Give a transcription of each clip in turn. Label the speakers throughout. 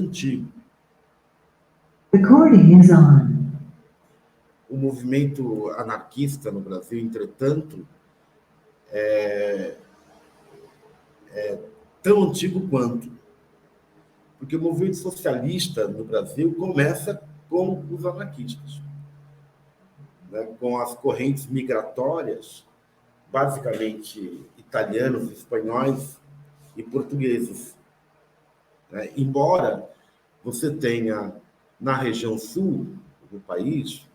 Speaker 1: antigo.
Speaker 2: Recording is on.
Speaker 1: O movimento anarquista no Brasil, entretanto, é tão antigo quanto. Porque o movimento socialista no Brasil começa com os anarquistas, né? Com as correntes migratórias, basicamente italianos, espanhóis e portugueses, né? Embora você tenha na região sul do país,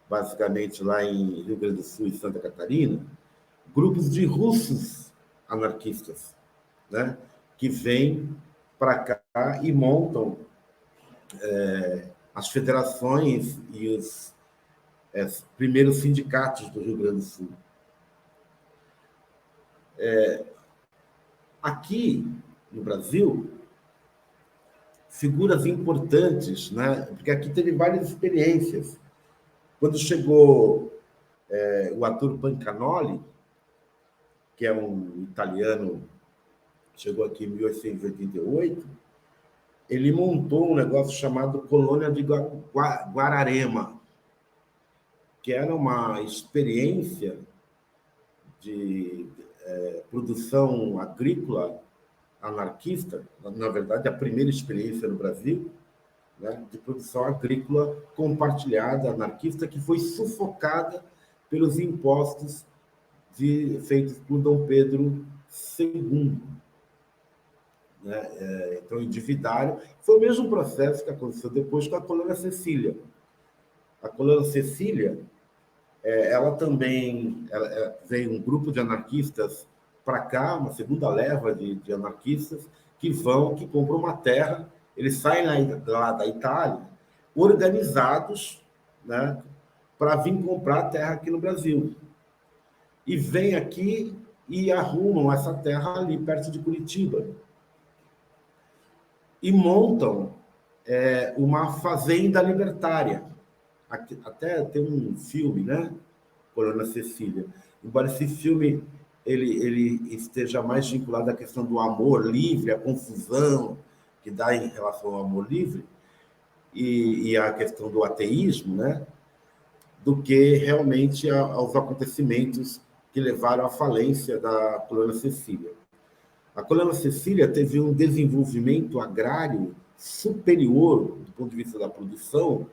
Speaker 1: basicamente lá em Rio Grande do Sul e Santa Catarina, grupos de russos anarquistas, né? Que vêm para cá e montam as federações e os primeiros sindicatos do Rio Grande do Sul. Aqui no Brasil, figuras importantes, né? Porque aqui teve várias experiências. Quando chegou o Arthur Pancanoli, que é um italiano, chegou aqui em 1888, ele montou um negócio chamado Colônia de Guararema, que era uma experiência de produção agrícola anarquista, na verdade, a primeira experiência no Brasil, né, de produção agrícola compartilhada, anarquista, que foi sufocada pelos impostos feitos por Dom Pedro II. Né? Então, endividaram. Foi o mesmo processo que aconteceu depois com a colônia Cecília. A colônia Cecília, ela também veio um grupo de anarquistas para cá, uma segunda leva de anarquistas, que compram uma terra, eles saem lá da Itália, organizados, né, para vir comprar terra aqui no Brasil. E vêm aqui e arrumam essa terra ali perto de Curitiba. E montam uma fazenda libertária. Até tem um filme, né? Colônia Cecília. Embora esse filme ele esteja mais vinculado à questão do amor livre, a confusão que dá em relação ao amor livre e à questão do ateísmo, né? Do que realmente aos acontecimentos que levaram à falência da Colônia Cecília. A Colônia Cecília teve um desenvolvimento agrário superior, do ponto de vista da produção,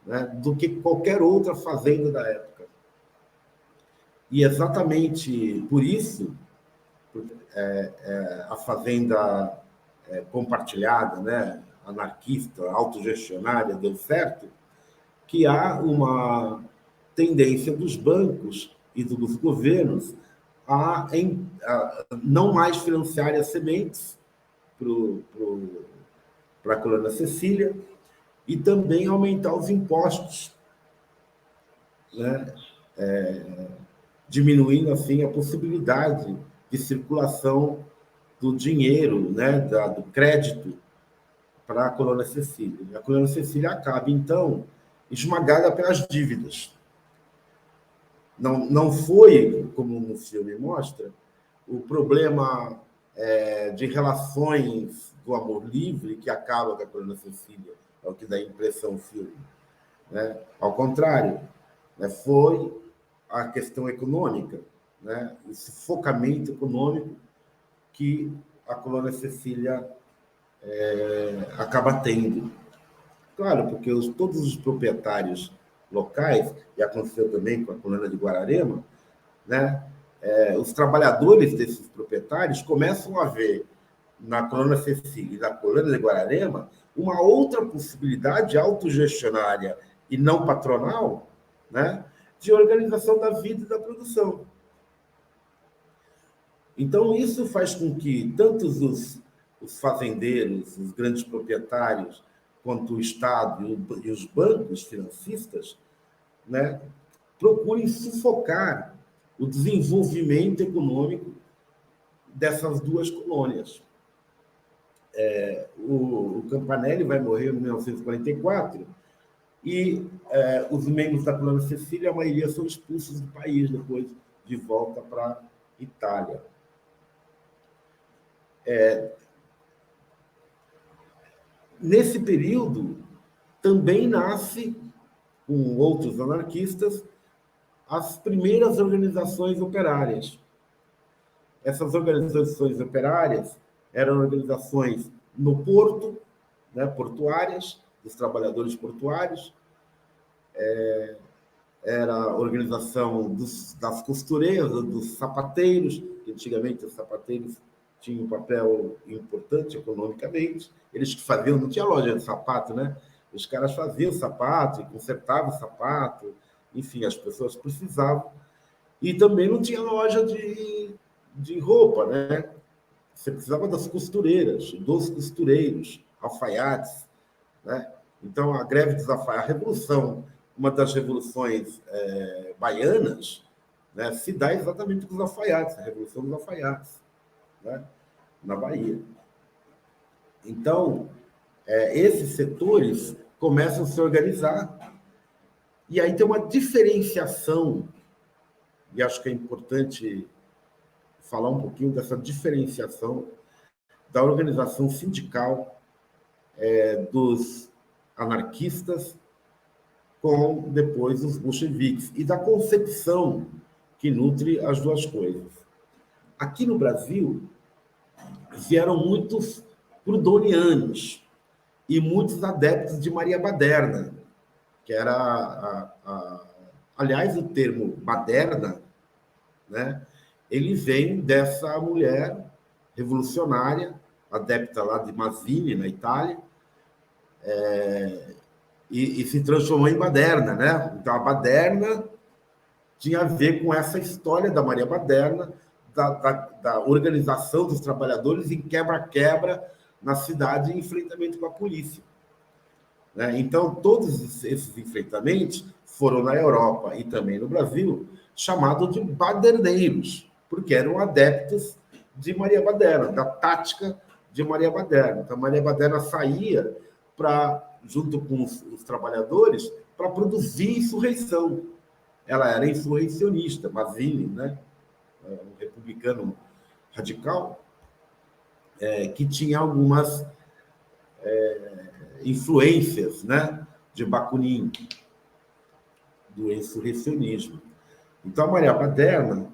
Speaker 1: né, do que qualquer outra fazenda da época. E exatamente por isso, a fazenda compartilhada, né, anarquista, autogestionária, deu certo, que há uma tendência dos bancos e dos governos a não mais financiarem as sementes para a colônia Cecília e também aumentar os impostos, né? Diminuindo assim a possibilidade de circulação do dinheiro, né? Do crédito para a colônia Cecília. A colônia Cecília acaba, então, esmagada pelas dívidas. Não foi, como no filme mostra, o problema de relações do amor livre que acaba com a colônia Cecília, é o que dá a impressão no filme. Né? Ao contrário, né? Foi a questão econômica, né? Esse focamento econômico que a colônia Cecília acaba tendo. Claro, porque todos os proprietários locais, e aconteceu também com a colônia de Guararema, né? Os trabalhadores desses proprietários começam a ver na colônia Cecília e na colônia de Guararema uma outra possibilidade autogestionária e não patronal, né? De organização da vida e da produção. Então, isso faz com que tanto os fazendeiros, os grandes proprietários, quanto o Estado e os bancos financistas, né, procurem sufocar o desenvolvimento econômico dessas duas colônias. O Campanelli vai morrer em 1944 e os membros da colônia Cecília, a maioria são expulsos do país depois de volta para a Itália. nesse período, também nasce, com outros anarquistas, as primeiras organizações operárias. Essas organizações operárias eram organizações no porto, né, portuárias, dos trabalhadores portuários, era a organização das costureiras, dos sapateiros, que antigamente os sapateiros tinham um papel importante economicamente, eles que faziam, não tinha loja de sapato, né? Os caras faziam sapato, consertavam o sapato, enfim, as pessoas precisavam. E também não tinha loja de roupa, né? Você precisava das costureiras, dos costureiros, alfaiates, né? Então, a greve dos alfaiates, a revolução, uma das revoluções baianas, né, se dá exatamente com os alfaiates, a revolução dos alfaiates, né, na Bahia. Então, esses setores começam a se organizar, e aí tem uma diferenciação, e acho que é importante falar um pouquinho dessa diferenciação da organização sindical dos anarquistas com, depois, os bolcheviques, e da concepção que nutre as duas coisas. Aqui no Brasil, vieram muitos prudonianos e muitos adeptos de Maria Baderna, que era, aliás, o termo baderna, né, ele vem dessa mulher revolucionária, adepta lá de Mazzini, na Itália, e se transformou em baderna, né? Então, a baderna tinha a ver com essa história da Maria Baderna, da organização dos trabalhadores em quebra-quebra na cidade em enfrentamento com a polícia, né? Então, todos esses enfrentamentos foram na Europa e também no Brasil chamados de baderneiros, porque eram adeptos de Maria Baderna, da tática de Maria Baderna. Então, Maria Baderna saía junto com os trabalhadores para produzir insurreição. Ela era insurreicionista, Mazzini, né? Um republicano radical, que tinha algumas influências, né, de Bakunin, do insurrecionismo. Então, a Maria Baderna,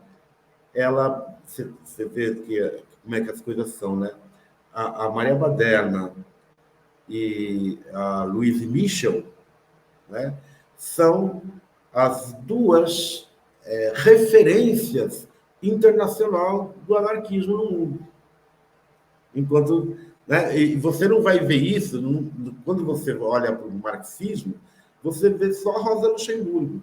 Speaker 1: você vê como é que as coisas são, né? A Maria Baderna e a Louise Michel, né, são as duas referências internacional do anarquismo no mundo. Enquanto, né, e você não vai ver isso quando você olha para o marxismo, você vê só Rosa Luxemburgo,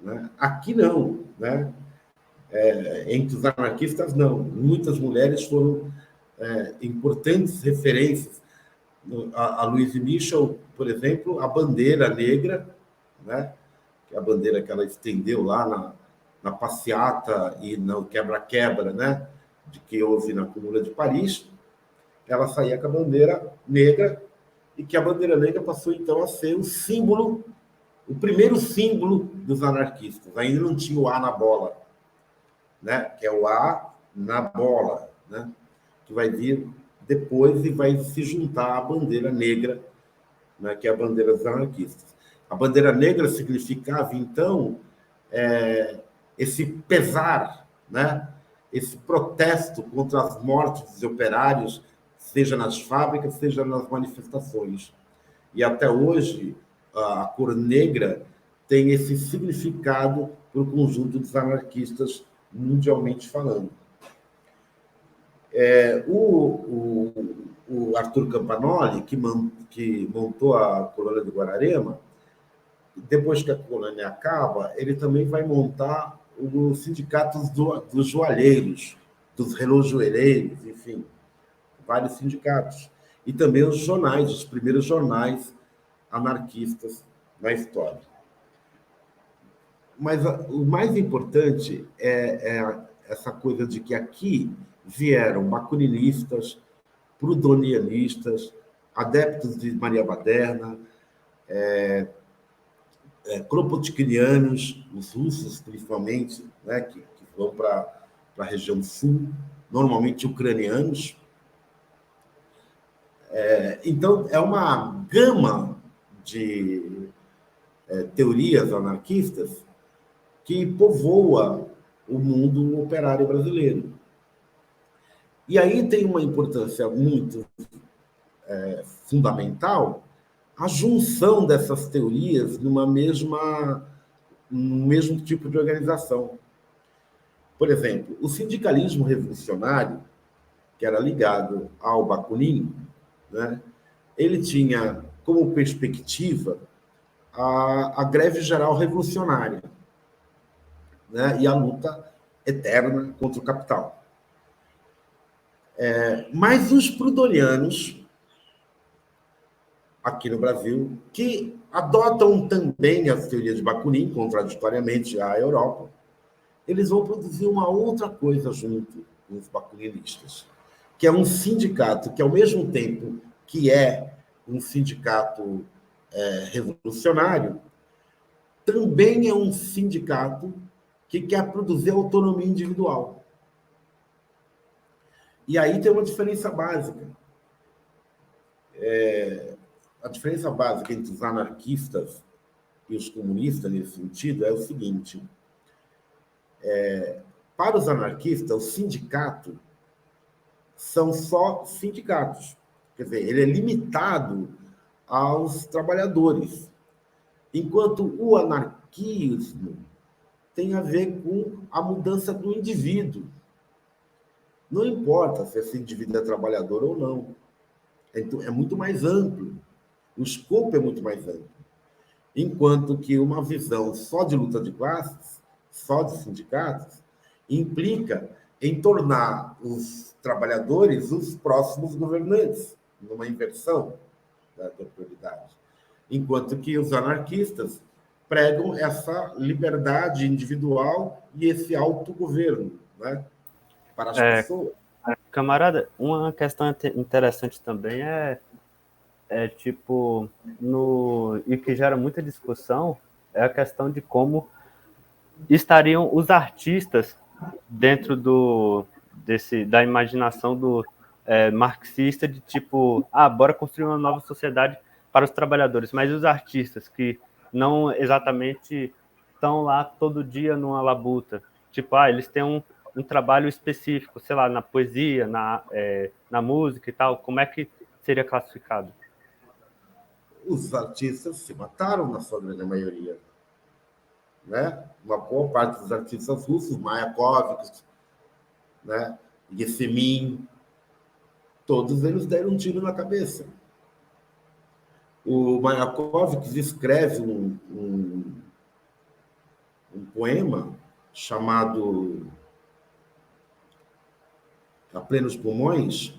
Speaker 1: né? Aqui não, né? Entre os anarquistas não. Muitas mulheres foram importantes referências. A Louise Michel, por exemplo, a bandeira negra, né? Que é a bandeira que ela estendeu lá na passeata e no quebra-quebra, né, de que houve na Comuna de Paris, ela saía com a bandeira negra, e que a bandeira negra passou, então, a ser o símbolo, o primeiro símbolo dos anarquistas. Ainda não tinha o A na bola, né, que é o A na bola, né, que vai vir depois e vai se juntar à bandeira negra, né, que é a bandeira dos anarquistas. A bandeira negra significava, então, esse pesar, né? Esse protesto contra as mortes de operários, seja nas fábricas, seja nas manifestações. E até hoje, a cor negra tem esse significado para o conjunto dos anarquistas, mundialmente falando. O Arthur Campanoli, que montou a colônia do Guararema, depois que a colônia acaba, ele também vai montar os sindicatos dos joalheiros, dos relojoeiros, enfim, vários sindicatos. E também os jornais, os primeiros jornais anarquistas na história. Mas o mais importante é essa coisa de que aqui vieram bakuninistas, prudonianistas, adeptos de Maria Baderna, kropotkinianos, os russos, principalmente, né, que vão para a região sul, normalmente ucranianos, Então, é uma gama de teorias anarquistas que povoa o mundo operário brasileiro. E aí tem uma importância muito fundamental a junção dessas teorias no mesmo tipo de organização. Por exemplo, o sindicalismo revolucionário, que era ligado ao Bakunin, né, ele tinha como perspectiva a greve geral revolucionária, né, e a luta eterna contra o capital. Mas os prudonianos, aqui no Brasil, que adotam também as teorias de Bakunin, contraditoriamente à Europa, eles vão produzir uma outra coisa junto com os bakuninistas, que é um sindicato que, ao mesmo tempo que é um sindicato revolucionário, também é um sindicato que quer produzir autonomia individual. E aí tem uma diferença básica. A diferença básica entre os anarquistas e os comunistas, nesse sentido, é o seguinte. Para os anarquistas, o sindicato são só sindicatos. Quer dizer, ele é limitado aos trabalhadores. Enquanto o anarquismo tem a ver com a mudança do indivíduo. Não importa se esse indivíduo é trabalhador ou não. É muito mais amplo. O escopo é muito mais amplo. Enquanto que uma visão só de luta de classes, só de sindicatos, implica em tornar os trabalhadores os próximos governantes, numa inversão da prioridade. Enquanto que os anarquistas pregam essa liberdade individual e esse autogoverno, né, para as pessoas.
Speaker 2: Camarada, uma questão interessante também tipo, e que gera muita discussão, é a questão de como estariam os artistas dentro da imaginação marxista de tipo, bora construir uma nova sociedade para os trabalhadores, mas os artistas que não exatamente estão lá todo dia numa labuta, tipo, eles têm um trabalho específico, sei lá, na poesia, na música e tal, como é que seria classificado?
Speaker 1: Os artistas se mataram na sua grande maioria, né? Uma boa parte dos artistas russos, Mayakovsky, né, Yesemin, todos eles deram um tiro na cabeça. O Mayakovsky escreve um poema chamado A Plenos Pulmões.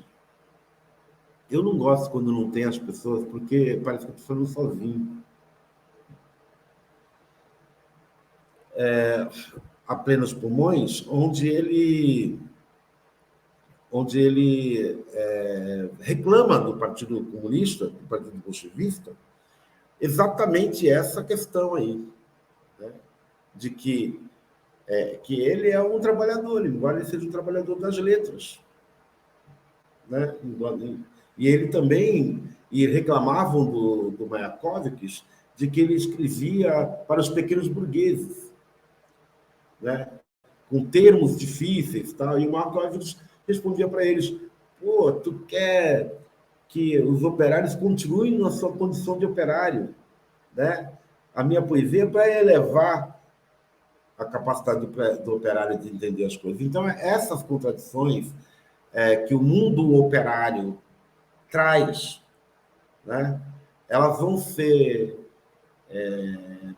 Speaker 1: Eu não gosto quando não tem as pessoas, porque parece que eu estou falando sozinho. A Plenos Pulmões, onde ele reclama do Partido Comunista, do Partido Bolchevista, exatamente essa questão aí, né? De que ele é um trabalhador, embora ele seja um trabalhador das letras, né? E ele também, e reclamavam do Mayakovsky de que ele escrevia para os pequenos burgueses, né, com termos difíceis, tal, e o Mayakovsky respondia para eles: pô, tu quer que os operários continuem na sua condição de operário, né? A minha poesia é para elevar a capacidade do operário de entender as coisas. Então, essas contradições que o mundo operário traz, né, elas vão ser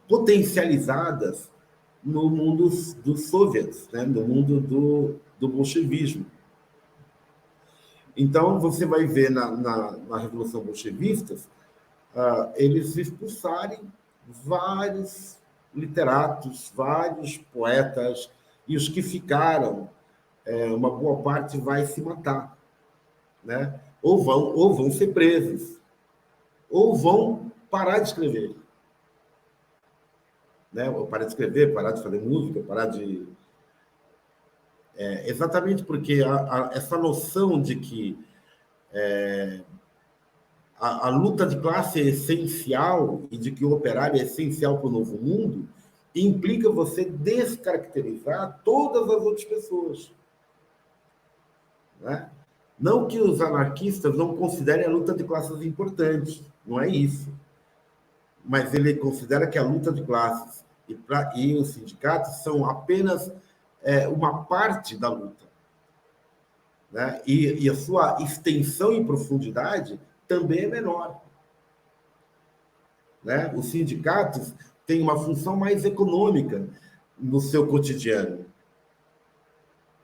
Speaker 1: potencializadas no mundo dos soviets, né, no mundo do bolchevismo. Então, você vai ver na Revolução Bolchevista eles expulsarem vários literatos, vários poetas, e os que ficaram, uma boa parte vai se matar, né? Ou vão ser presos, ou vão parar de escrever, né? Ou parar de escrever, parar de fazer música, parar de... exatamente porque essa noção de que a luta de classe é essencial e de que o operário é essencial para o novo mundo, implica você descaracterizar todas as outras pessoas. Né? Não que os anarquistas não considerem a luta de classes importante, não é isso. Mas ele considera que a luta de classes e os sindicatos são apenas uma parte da luta. Né? E a sua extensão e profundidade também é menor. Né? Os sindicatos têm uma função mais econômica no seu cotidiano.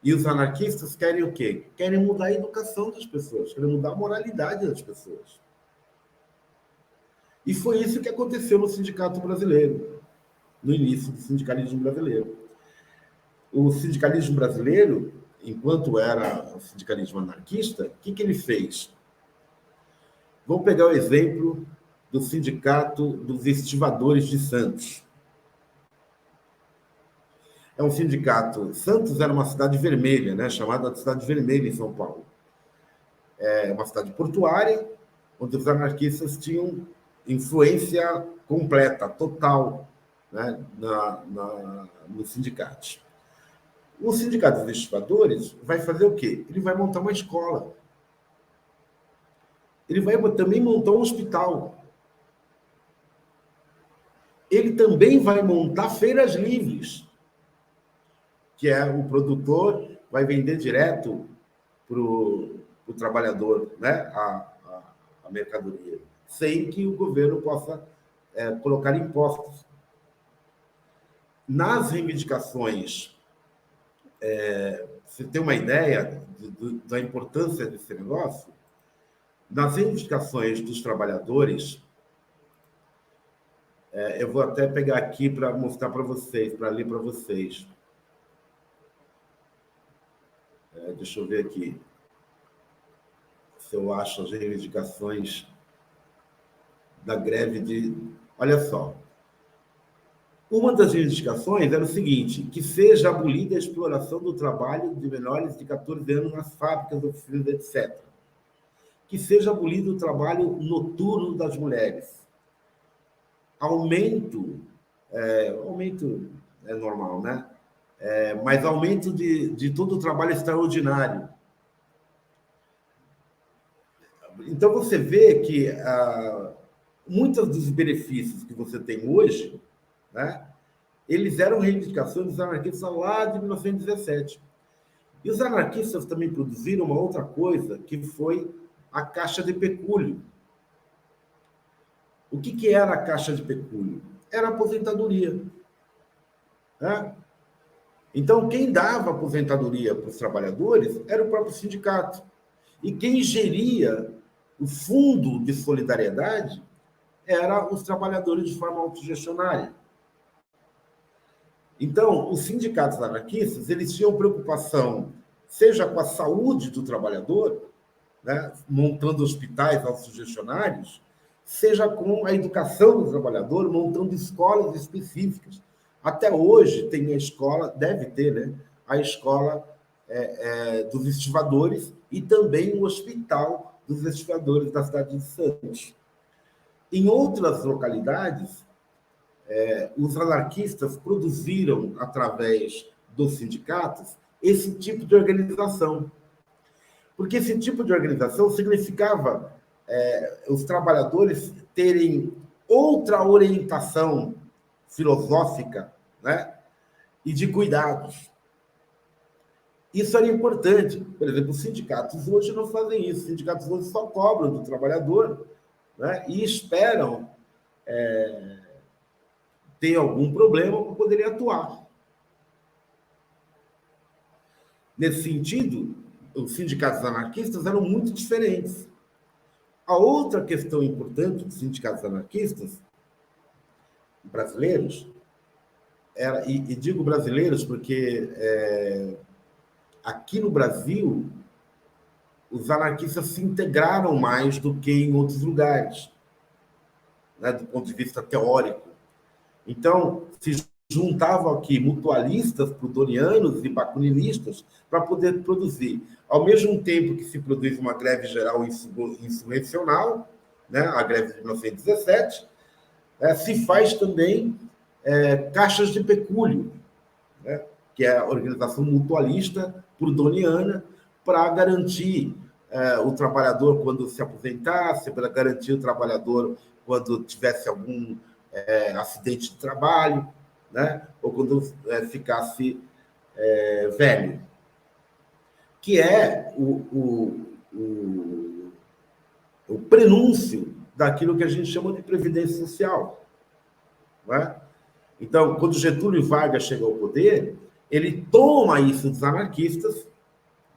Speaker 1: E os anarquistas querem o quê? Querem mudar a educação das pessoas, querem mudar a moralidade das pessoas. E foi isso que aconteceu no sindicato brasileiro, no início do sindicalismo brasileiro. O sindicalismo brasileiro, enquanto era o sindicalismo anarquista, o que ele fez? Vamos pegar o exemplo do Sindicato dos Estivadores de Santos. É um sindicato... Santos era uma cidade vermelha, né? Chamada de Cidade Vermelha, em São Paulo. É uma cidade portuária, onde os anarquistas tinham influência completa, total, né? Nos sindicatos. O Sindicato dos Estivadores vai fazer o quê? Ele vai montar uma escola. Ele vai também montar um hospital. Ele também vai montar feiras livres, que é o produtor vai vender direto para o trabalhador, né? a mercadoria, sem que o governo possa colocar impostos. Nas reivindicações, você tem uma ideia da importância desse negócio? Nas reivindicações dos trabalhadores, eu vou até pegar aqui para mostrar para vocês, para ler para vocês. Deixa eu ver aqui se eu acho as reivindicações da greve de... Olha só. Uma das reivindicações era o seguinte, que seja abolida a exploração do trabalho de menores de 14 anos nas fábricas, oficinas, etc. Que seja abolido o trabalho noturno das mulheres. Aumento é normal, né? Mas aumento de todo o trabalho extraordinário. Então, você vê que muitos dos benefícios que você tem hoje, né, eles eram reivindicações dos anarquistas lá de 1917. E os anarquistas também produziram uma outra coisa, que foi a Caixa de Pecúlio. O que era a Caixa de Pecúlio? Era a aposentadoria. Né? Então, quem dava aposentadoria para os trabalhadores era o próprio sindicato. E quem geria o fundo de solidariedade eram os trabalhadores de forma autogestionária. Então, os sindicatos anarquistas, eles tinham preocupação, seja com a saúde do trabalhador, né, montando hospitais autogestionários, seja com a educação do trabalhador, montando escolas específicas. Até hoje tem a escola, deve ter, né, a escola dos estivadores e também o hospital dos estivadores da cidade de Santos. Em outras localidades, os anarquistas produziram, através dos sindicatos, esse tipo de organização. Porque esse tipo de organização significava os trabalhadores terem outra orientação filosófica, né? E de cuidados. Isso era importante. Por exemplo, os sindicatos hoje não fazem isso. Os sindicatos hoje só cobram do trabalhador, né? E esperam ter algum problema para poderem atuar. Nesse sentido, os sindicatos anarquistas eram muito diferentes. A outra questão importante dos sindicatos anarquistas brasileiros, e digo brasileiros porque aqui no Brasil os anarquistas se integraram mais do que em outros lugares, né, do ponto de vista teórico. Então, se juntavam aqui mutualistas, plutonianos e bakuninistas para poder produzir. Ao mesmo tempo que se produz uma greve geral insurrecional, né, a greve de 1917, se faz também caixas de pecúlio, né, que é a organização mutualista prudoniana, para garantir o trabalhador quando se aposentasse, para garantir o trabalhador quando tivesse algum acidente de trabalho, né, ou quando ficasse velho, que é o prenúncio daquilo que a gente chama de previdência social. Não é? Então, quando Getúlio Vargas chega ao poder, ele toma isso dos anarquistas,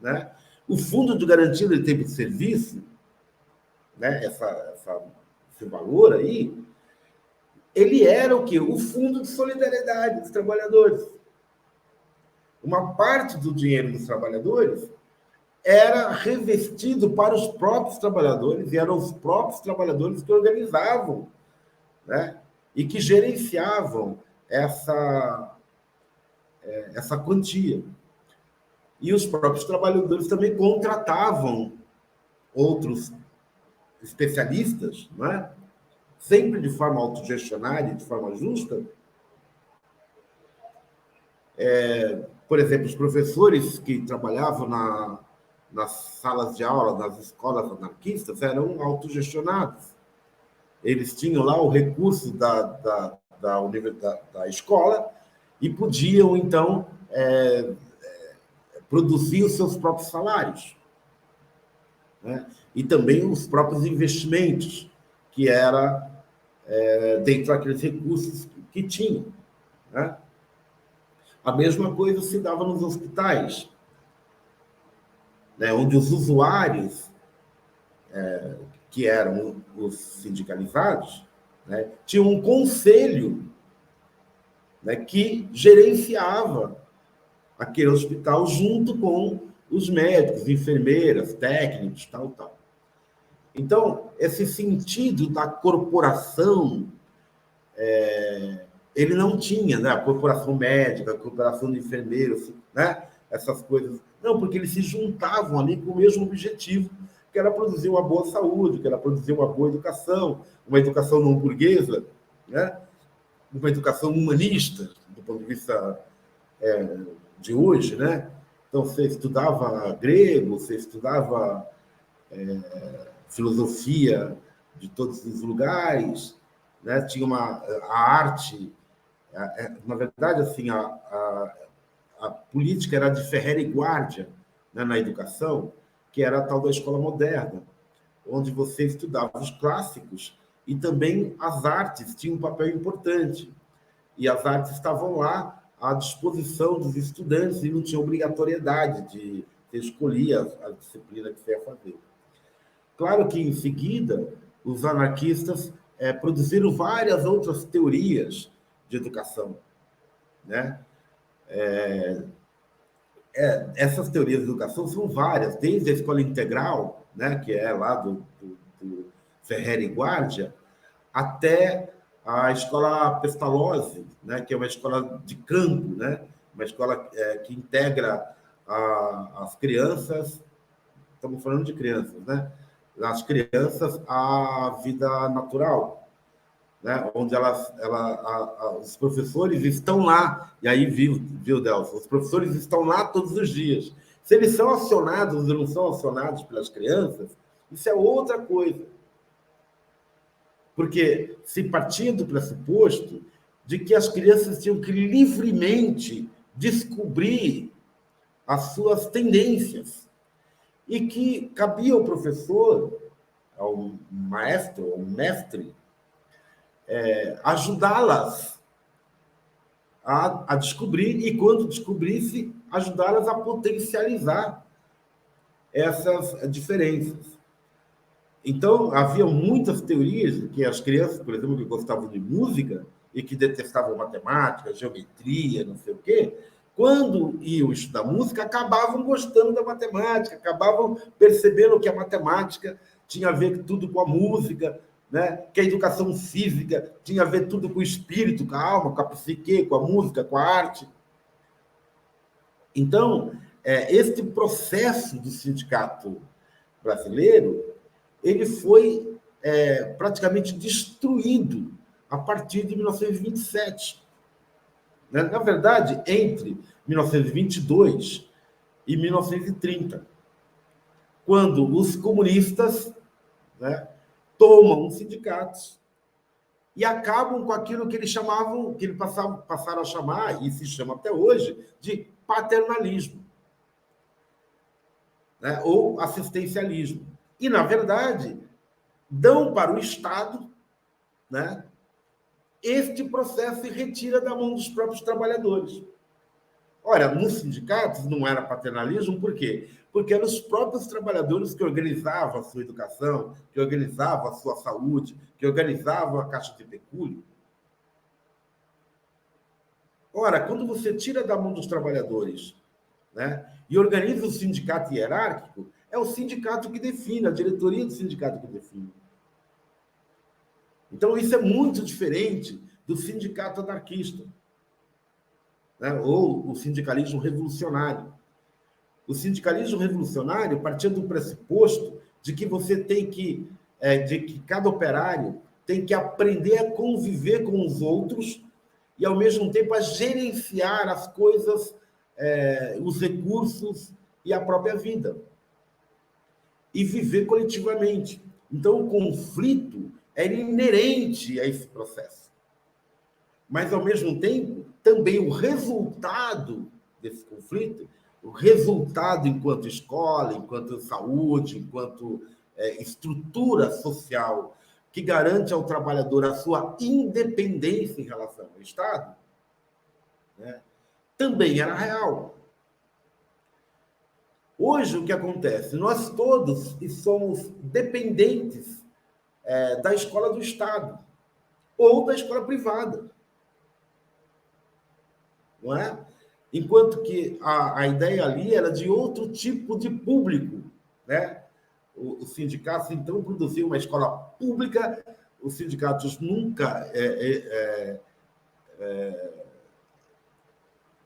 Speaker 1: né? O Fundo de Garantia de Tempo de Serviço, né? Esse valor aí, ele era o quê? O Fundo de Solidariedade dos Trabalhadores. Uma parte do dinheiro dos trabalhadores era revestido para os próprios trabalhadores, e eram os próprios trabalhadores que organizavam, né? E que gerenciavam essa quantia. E os próprios trabalhadores também contratavam outros especialistas, não é? Sempre de forma autogestionária, de forma justa. Por exemplo, os professores que trabalhavam nas salas de aula, nas escolas anarquistas, eram autogestionados. Eles tinham lá o recurso da escola e podiam, então, produzir os seus próprios salários, né? E também os próprios investimentos, que era dentro daqueles recursos que tinham, né? A mesma coisa se dava nos hospitais, né, onde os usuários, que eram os sindicalizados, né, tinham um conselho, né, que gerenciava aquele hospital junto com os médicos, enfermeiras, técnicos, tal. Então, esse sentido da corporação, ele não tinha, né? A corporação médica, a corporação de enfermeiros, né? Essas coisas. Não, porque eles se juntavam ali com o mesmo objetivo, que era produzir uma boa saúde, que era produzir uma boa educação, uma educação não burguesa, né? Uma educação humanista, do ponto de vista de hoje, né? Então, você estudava grego, você estudava filosofia de todos os lugares, né? Tinha a arte, na verdade, assim, a política era de Ferreira e Guardia, né, na educação, que era a tal da escola moderna, onde você estudava os clássicos e também as artes tinham um papel importante. E as artes estavam lá à disposição dos estudantes e não tinha obrigatoriedade de você escolher a disciplina que você ia fazer. Claro que, em seguida, os anarquistas produziram várias outras teorias de educação, né? Essas teorias de educação são várias, desde a escola integral, né, que é lá do Ferreira e Guardia, até a escola Pestalozzi, né, que é uma escola de campo, né, uma escola que integra as crianças, estamos falando de crianças, né, as crianças à vida natural, né, onde os professores estão lá, e aí viu, Delcio, os professores estão lá todos os dias. Se eles são acionados ou não são acionados pelas crianças, isso é outra coisa. Porque se partia do pressuposto de que as crianças tinham que livremente descobrir as suas tendências e que cabia ao professor, ao maestro, ao mestre, ajudá-las a descobrir e, quando descobrisse, ajudá-las a potencializar essas diferenças. Então, havia muitas teorias que as crianças, por exemplo, que gostavam de música e que detestavam matemática, geometria, não sei o quê, quando iam estudar música, acabavam gostando da matemática, acabavam percebendo que a matemática tinha a ver tudo com a música, né? Que a educação física tinha a ver tudo com o espírito, com a alma, com a psique, com a música, com a arte. Então, este processo do sindicato brasileiro, ele foi praticamente destruído a partir de 1927. Na verdade, entre 1922 e 1930, quando os comunistas, né, tomam os sindicatos e acabam com aquilo que eles chamavam, que eles passaram a chamar, e se chama até hoje, de paternalismo, né, ou assistencialismo. E, na verdade, dão para o Estado, né, este processo e retira da mão dos próprios trabalhadores. Ora, nos sindicatos não era paternalismo, por quê? Porque eram os próprios trabalhadores que organizavam a sua educação, que organizavam a sua saúde, que organizavam a caixa de pecúlio. Ora, quando você tira da mão dos trabalhadores, né, e organiza o sindicato hierárquico, é o sindicato que define, a diretoria do sindicato que define. Então, isso é muito diferente do sindicato anarquista, né, ou o sindicalismo revolucionário. O sindicalismo revolucionário partia do pressuposto de que você tem que, de que cada operário tem que aprender a conviver com os outros e, ao mesmo tempo, a gerenciar as coisas, os recursos e a própria vida. E viver coletivamente. Então, o conflito era inerente a esse processo. Mas, ao mesmo tempo, também o resultado desse conflito, o resultado enquanto escola, enquanto saúde, enquanto estrutura social que garante ao trabalhador a sua independência em relação ao Estado, né, também era real. Hoje, o que acontece? Nós todos somos dependentes da escola do Estado ou da escola privada. Não é? Enquanto que a ideia ali era de outro tipo de público, né? Os sindicatos, então, produziam uma escola pública, os sindicatos nunca,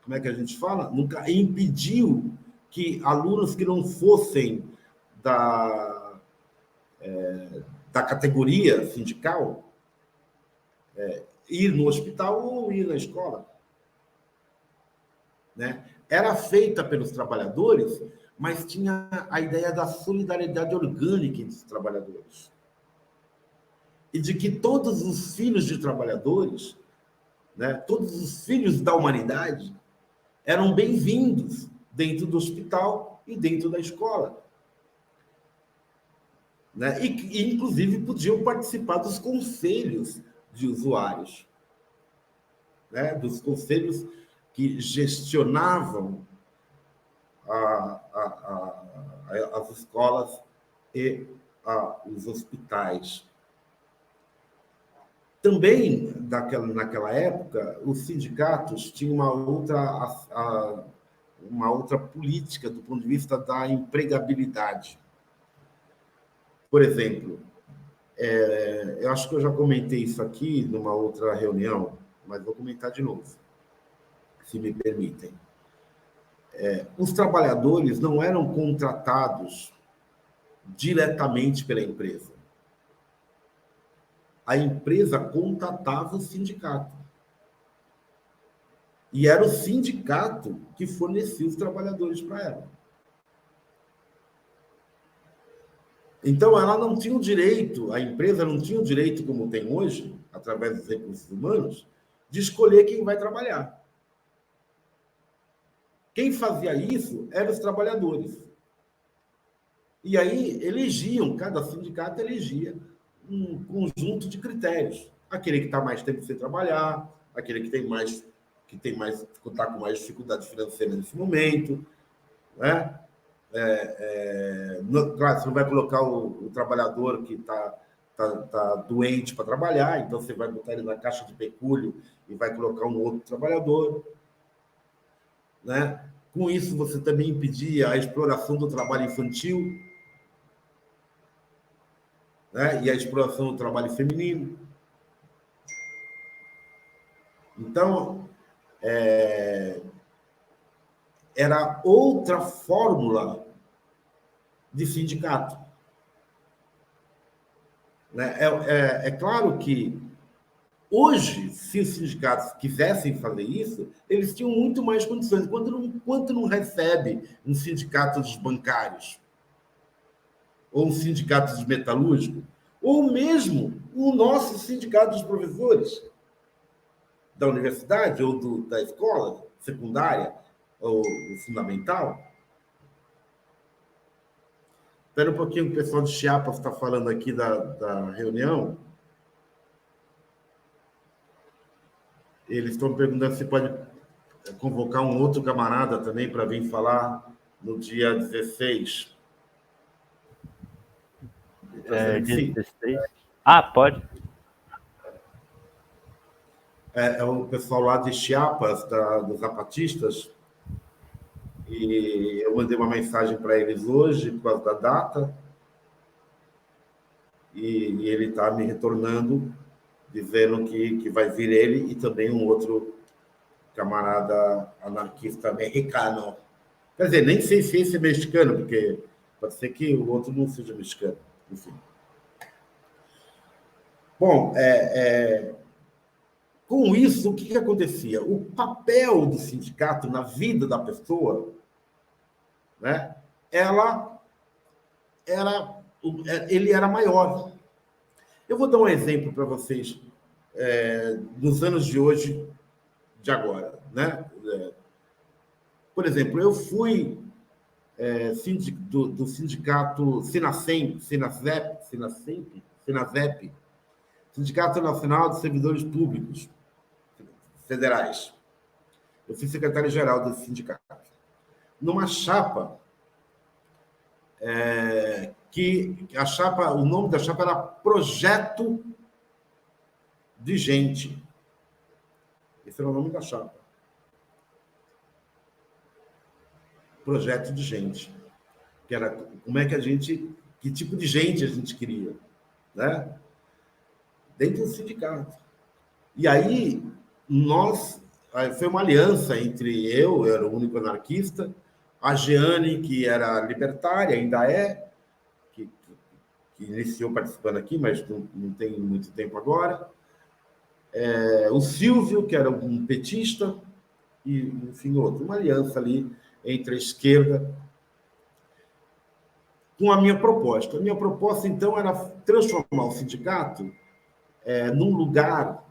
Speaker 1: como é que a gente fala? Nunca impediu que alunos que não fossem da, da categoria sindical ir no hospital ou ir na escola. Né? Era feita pelos trabalhadores, mas tinha a ideia da solidariedade orgânica entre os trabalhadores. E de que todos os filhos de trabalhadores, né, todos os filhos da humanidade, eram bem-vindos dentro do hospital e dentro da escola. Né? E, inclusive, podiam participar dos conselhos de usuários, né? Dos conselhos que gestionavam as escolas e os hospitais. Também, naquela época, os sindicatos tinham uma outra política do ponto de vista da empregabilidade. Por exemplo, eu acho que eu já comentei isso aqui numa outra reunião, mas vou comentar de novo, se me permitem. Os trabalhadores não eram contratados diretamente pela empresa. A empresa contatava o sindicato. E era o sindicato que fornecia os trabalhadores para ela. Então, ela não tinha o direito, a empresa não tinha o direito, como tem hoje, através dos recursos humanos, de escolher quem vai trabalhar. Quem fazia isso eram os trabalhadores. E aí elegiam, cada sindicato elegia um conjunto de critérios. Aquele que está mais tempo sem trabalhar, aquele que está com mais dificuldade financeira nesse momento, né? Claro, você não vai colocar o trabalhador que está doente para trabalhar, então você vai botar ele na caixa de pecúlio e vai colocar um outro trabalhador, né? Com isso, você também impedia a exploração do trabalho infantil, né? E a exploração do trabalho feminino. Então, era outra fórmula de sindicato. Né? É claro que hoje, se os sindicatos quisessem fazer isso, eles tinham muito mais condições. Quanto não recebe um sindicato dos bancários, ou um sindicato dos metalúrgicos, ou mesmo o nosso sindicato dos professores da universidade ou da escola secundária ou fundamental? Espera um pouquinho, o pessoal de Chiapas está falando aqui da reunião. Eles estão perguntando se pode convocar um outro camarada também para vir falar no dia 16.
Speaker 2: Dia 16? Ah, pode.
Speaker 1: É o pessoal lá de Chiapas, dos zapatistas, e eu mandei uma mensagem para eles hoje, por causa da data, e ele está me retornando, dizendo que vai vir ele e também um outro camarada anarquista mexicano. Quer dizer, nem sei se esse é mexicano, porque pode ser que o outro não seja mexicano. Enfim. Bom, com isso, o que acontecia? O papel do sindicato na vida da pessoa, né, ele era maior. Eu vou dar um exemplo para vocês dos anos de hoje, de agora. Né? Por exemplo, eu fui do sindicato Sinasep, Sindicato Nacional de Servidores Públicos Federais. Eu fui secretário-geral desse sindicato. Numa chapa, o nome da chapa era Projeto de Gente. Esse era o nome da chapa. Projeto de Gente. Que era que tipo de gente a gente queria, né? Dentro do sindicato. E aí, foi uma aliança entre eu era o único anarquista, a Jeane, que era libertária, ainda que iniciou participando aqui, mas não tem muito tempo agora, o Silvio, que era um petista, e, enfim, outro. Uma aliança ali entre a esquerda com a minha proposta. A minha proposta, então, era transformar o sindicato num lugar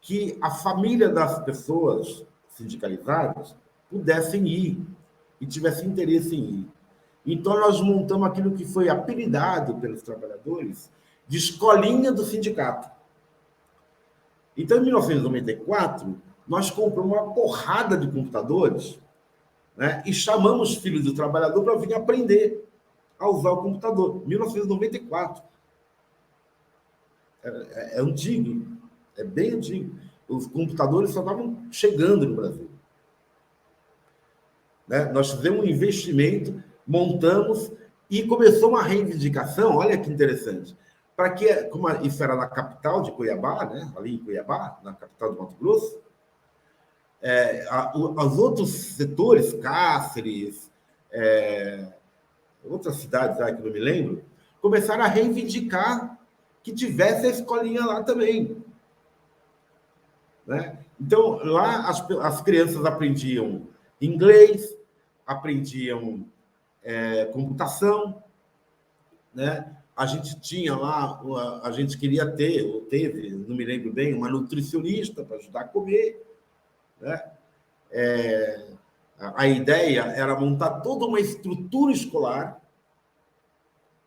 Speaker 1: que a família das pessoas sindicalizadas pudessem ir e tivessem interesse em ir. Então, nós montamos aquilo que foi apelidado pelos trabalhadores de escolinha do sindicato. Então, em 1994, nós compramos uma porrada de computadores, né, e chamamos os filhos do trabalhador para vir aprender a usar o computador. 1994. É antigo, é bem antigo. Os computadores só estavam chegando no Brasil. Né? Nós fizemos um investimento, montamos e começou uma reivindicação, olha que interessante, para que, como isso era na capital de Cuiabá, né? Ali em Cuiabá, na capital do Mato Grosso, os outros setores, Cáceres, outras cidades que não me lembro, começaram a reivindicar que tivesse a escolinha lá também. Né? Então, lá as crianças aprendiam inglês, aprendiam computação, né? A gente tinha lá, a gente queria ter, ou teve, não me lembro bem, uma nutricionista para ajudar a comer. Né? A ideia era montar toda uma estrutura escolar,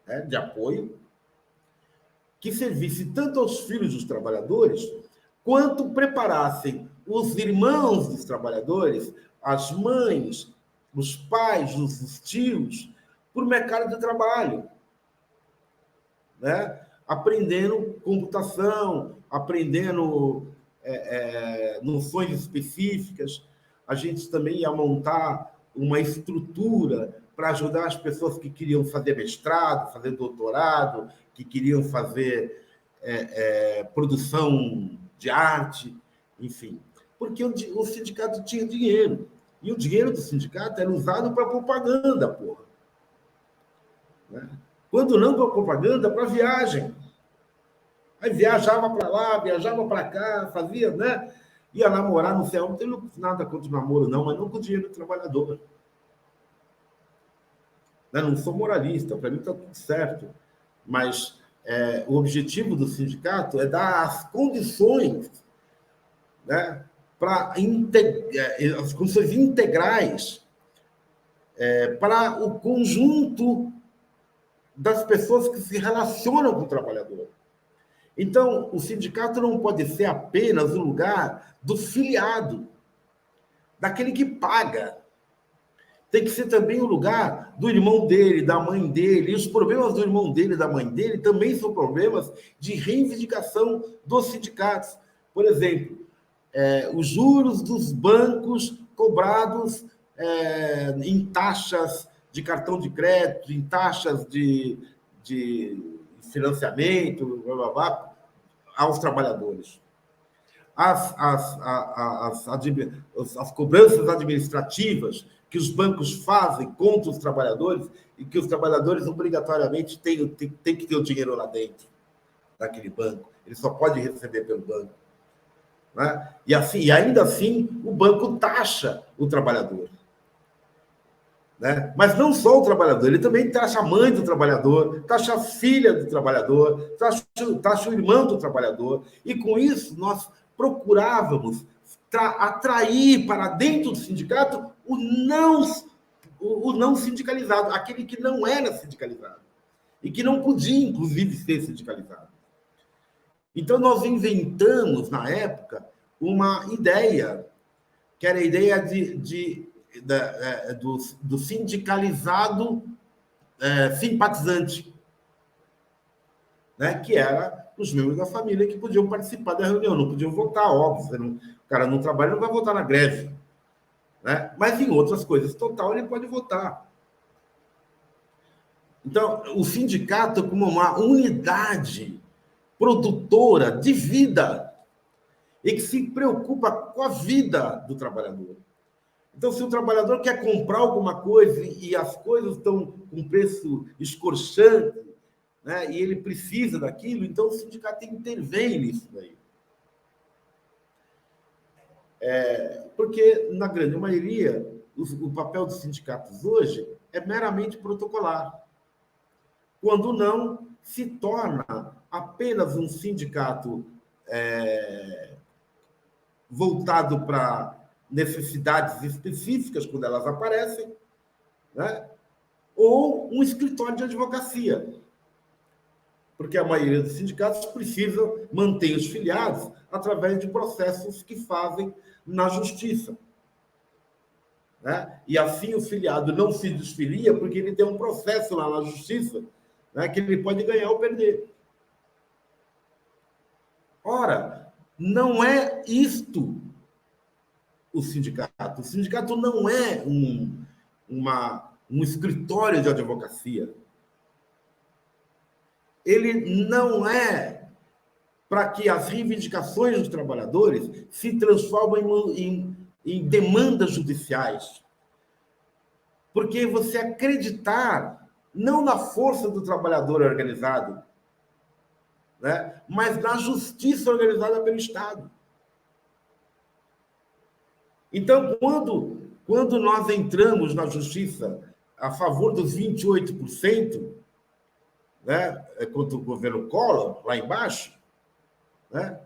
Speaker 1: né, de apoio, que servisse tanto aos filhos dos trabalhadores, quanto preparassem os irmãos dos trabalhadores, as mães, os pais, os tios, para o mercado de trabalho. Né? Aprendendo computação, aprendendo noções específicas. A gente também ia montar uma estrutura para ajudar as pessoas que queriam fazer mestrado, fazer doutorado, que queriam fazer produção de arte, enfim. Porque o sindicato tinha dinheiro. E o dinheiro do sindicato era usado para propaganda, porra. Né? Quando não para propaganda, para viagem. Aí viajava para lá, viajava para cá, fazia, né? Ia namorar no céu. Não tenho nada contra o namoro, não, mas não com o dinheiro do trabalhador. Não sou moralista, para mim está tudo certo. Mas o objetivo do sindicato é dar as condições, né, para as condições integrais para o conjunto das pessoas que se relacionam com o trabalhador. Então, o sindicato não pode ser apenas o lugar do filiado, daquele que paga. Tem que ser também o lugar do irmão dele, da mãe dele. E os problemas do irmão dele e da mãe dele também são problemas de reivindicação dos sindicatos. Por exemplo, os juros dos bancos cobrados em taxas de cartão de crédito, em taxas de financiamento, blá, blá, blá, aos trabalhadores. As cobranças administrativas que os bancos fazem contra os trabalhadores e que os trabalhadores obrigatoriamente têm que ter o dinheiro lá dentro daquele banco. Ele só pode receber pelo banco. Né? E ainda assim, o banco taxa o trabalhador. Né? Mas não só o trabalhador, ele também taxa a mãe do trabalhador, taxa a filha do trabalhador, taxa o irmão do trabalhador. E com isso, nós procurávamos atrair para dentro do sindicato o não sindicalizado, aquele que não era sindicalizado e que não podia, inclusive, ser sindicalizado. Então, nós inventamos, na época, uma ideia, que era a ideia do sindicalizado simpatizante, né? Que era os membros da família que podiam participar da reunião, não podiam votar, óbvio. O cara não trabalha, não vai votar na greve. Né? Mas em outras coisas, total, ele pode votar. Então, o sindicato como uma unidade produtora de vida e que se preocupa com a vida do trabalhador. Então, se o trabalhador quer comprar alguma coisa e as coisas estão com preço escorchante, né, e ele precisa daquilo, então o sindicato intervém nisso daí. Porque, na grande maioria, o papel dos sindicatos hoje é meramente protocolar. Quando não, se torna apenas um sindicato voltado para necessidades específicas, quando elas aparecem, né? Ou um escritório de advocacia. Porque a maioria dos sindicatos precisam manter os filiados através de processos que fazem na justiça. Né? E assim o filiado não se desfilia porque ele tem um processo lá na justiça, né, que ele pode ganhar ou perder. Ora, não é isto o sindicato. O sindicato não é um escritório de advocacia. Ele não é para que as reivindicações dos trabalhadores se transformem em demandas judiciais. Porque você acreditar não na força do trabalhador organizado, né, mas na justiça organizada pelo Estado. Então, quando nós entramos na justiça a favor dos 28%, né, contra o governo Collor, lá embaixo, né,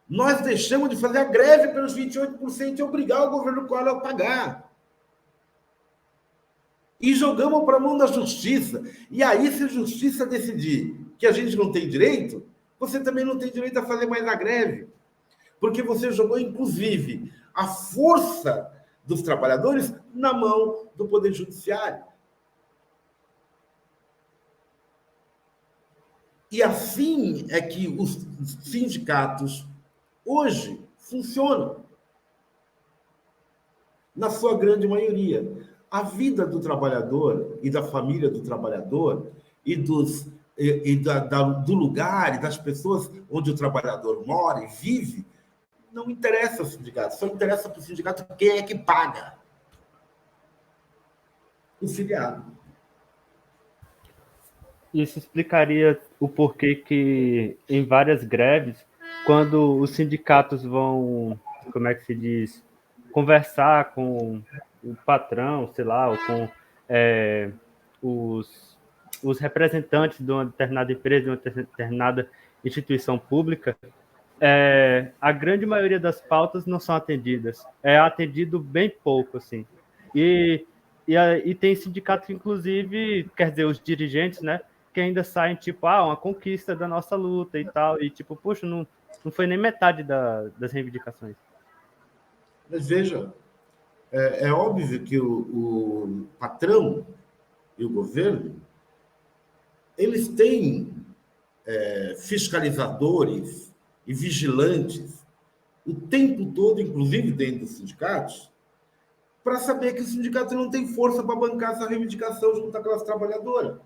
Speaker 1: nós deixamos de fazer a greve pelos 28% e obrigar o governo Collor a pagar. E jogamos para a mão da justiça. E aí, se a justiça decidir que a gente não tem direito, você também não tem direito a fazer mais a greve. Porque você jogou, inclusive, a força dos trabalhadores na mão do Poder Judiciário. E assim é que os sindicatos hoje funcionam. Na sua grande maioria. A vida do trabalhador e da família do trabalhador e do lugar e das pessoas onde o trabalhador mora e vive, não interessa ao sindicato. Só interessa para o sindicato quem é que paga. O filiado.
Speaker 2: isso explicaria o porquê que em várias greves, quando os sindicatos vão, como é que se diz, conversar com o patrão, sei lá, ou com é, os, os representantes de uma determinada empresa, de uma determinada instituição pública, a grande maioria das pautas não são atendidas. É atendido bem pouco, assim. E, e tem sindicato que, inclusive, quer dizer, os dirigentes, né, que ainda saem, tipo, uma conquista da nossa luta e tal. E, tipo, poxa, não foi nem metade das reivindicações.
Speaker 1: Mas veja, é óbvio que o patrão e o governo, eles têm fiscalizadores e vigilantes o tempo todo, inclusive dentro dos sindicatos, para saber que o sindicato não tem força para bancar essa reivindicação junto à classe trabalhadora.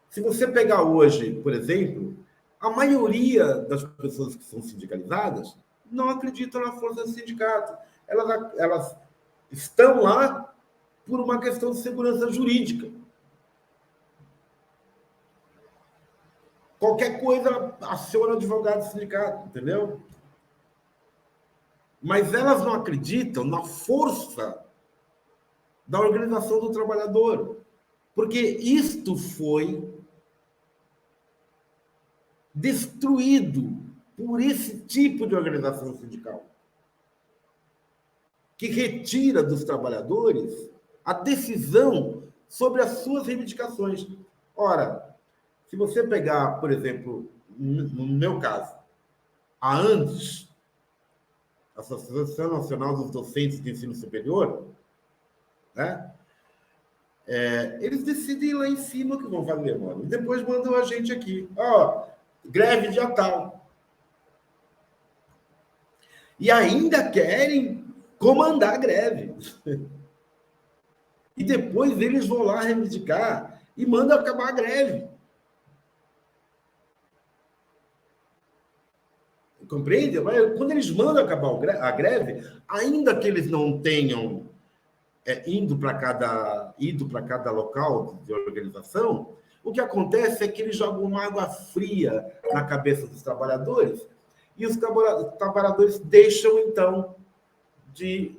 Speaker 1: Se você pegar hoje, por exemplo, a maioria das pessoas que são sindicalizadas não acreditam na força do sindicato. Elas estão lá por uma questão de segurança jurídica. Qualquer coisa aciona o advogado do sindicato, entendeu? Mas elas não acreditam na força da organização do trabalhador, porque isto foi destruído por esse tipo de organização sindical, que retira dos trabalhadores a decisão sobre as suas reivindicações. Ora, se você pegar, por exemplo, no meu caso, a ANDES, Associação Nacional dos Docentes de Ensino Superior, né? Eles decidem lá em cima o que vão fazer, mano. E depois mandam a gente aqui. Greve dia tal. E ainda querem comandar a greve. E depois eles vão lá reivindicar e mandam acabar a greve. Compreende? Mas quando eles mandam acabar a greve, ainda que eles não tenham ido para cada local de organização, o que acontece é que eles jogam uma água fria na cabeça dos trabalhadores e os trabalhadores deixam, então, de